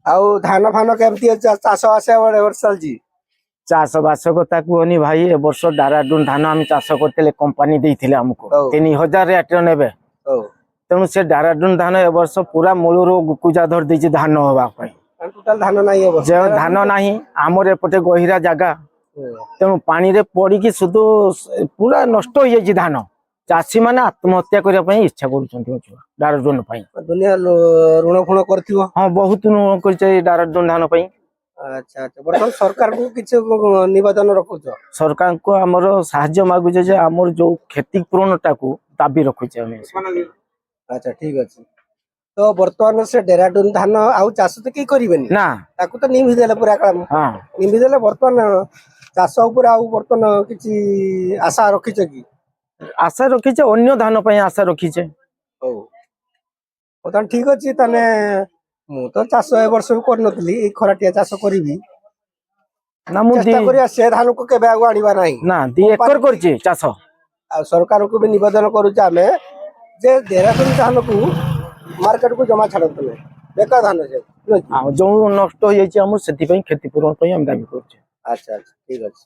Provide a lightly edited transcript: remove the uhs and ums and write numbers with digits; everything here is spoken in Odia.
ଆଉ ଧାନ ଫାନ କେମିତି ଚାଷ ବାସ ଚାଲିଛି? ଚାଷ ବାସ କଥା କୁହନି ଭାଇ, ଏ ବର୍ଷ ଡାରାଡୁନ ଧାନ ଆମେ ଚାଷ କରିଥିଲେ, କମ୍ପାନୀ ଦେଇଥିଲେ ଆମକୁ 3000 ରେଟରେ ନେବେ। ତେଣୁ ସେ ଡାରାଡୁନ ଧାନ ଏ ବର୍ଷ ପୁରା ମୂଳରୁ ଗୁକୁଜା ଧରି ଦେଇଛି ଧାନ ହବା ପାଇଁ। ଧାନ ନାହିଁ ଧାନ ନାହିଁ ଆମର ଏପଟେ ଗହିରା ଜାଗା, ତେଣୁ ପାଣିରେ ପଡିକି ସୁଧୁ ପୁରା ନଷ୍ଟ ହେଇଯାଇଛି ଧାନ। ଚାଷୀ ମାନେ ଆତ୍ମହତ୍ୟା କରିବା ପାଇଁ ଇଚ୍ଛା କରୁଛନ୍ତି ଡାରାଡୁନ ପାଇଁ। ଦୁନିଆ ଋଣ ଫୁଣ କରିଥିବ? ହଁ, ବହୁତ ଋଣ କରିছে ଡାରାଡୁନ ଧାନ ପାଇଁ। ଆଚ୍ଛା ଆଚ୍ଛା, ବର୍ତ୍ତମାନ ସରକାରଙ୍କୁ କିଛି ନିବେଦନ ରଖୁଛ? ସରକାରଙ୍କୁ ଆମର ସାହାଯ୍ୟ ମାଗୁଛେ ଯେ ଆମର ଯୋଉ କ୍ଷତିପୂରଣ ଟାକୁ ଦାବି ରଖୁଛେ ଆମେ। ଆଚ୍ଛା, ଠିକ ଅଛି। ତ ବର୍ତ୍ତମାନ ସେ ଡେରାଡୁନ ଧାନ ଆଉ ଚାଷ ତ କେହି କରିବେନି ନା, ତାକୁ ତ ନିମ୍ବି ଦେଲେ ପୁରା କାମ ନିମ୍ବି ଦେଲେ। ବର୍ତ୍ତମାନ ଚାଷ ଉପରେ ଆଉ ବର୍ତ୍ତମାନ କିଛି ଆଶା ରଖିଛ କି? ଆଶା ରଖିଛେ, ଅନ୍ୟ ଧାନ ପାଇଁ ଆଶା ରଖିଛେ। ହଉ ବର୍ତ୍ତମାନ ଠିକ ଅଛି। ତାହେଲେ ମୁଁ ତ ଚାଷ ଏ ବର୍ଷ ବି କରିନଥିଲି, ଏଇ ଖରାଟିଆ ଚାଷ କରିବି। ନା, ମୁଁ ଚେଷ୍ଟା କରିବା ସେ ଧାନକୁ କେବେ ଆଉ ଆଣିବା ନାହିଁ। ନା 2 ଏକର କରିଛି ଚାଷ। ଆଉ ସରକାରଙ୍କୁ ବି ନିବେଦନ କରୁଛେ ଆମେ ଯେ ଡେରାଡୁନ ଧାନକୁ ମାର୍କେଟକୁ ଜମା ଛାଡନ୍ତୁ ନାହିଁ, ବେକାର ଧାନ ସେ। ଆଉ ଯୋଉ ନଷ୍ଟ ହେଇଯାଇଛି ଆମର ସେଥିପାଇଁ କ୍ଷତିପୂରଣ ପାଇଁ ଆମେ ଦାବି କରୁଛେ। ଆଚ୍ଛା ଆଚ୍ଛା, ଠିକ ଅଛି।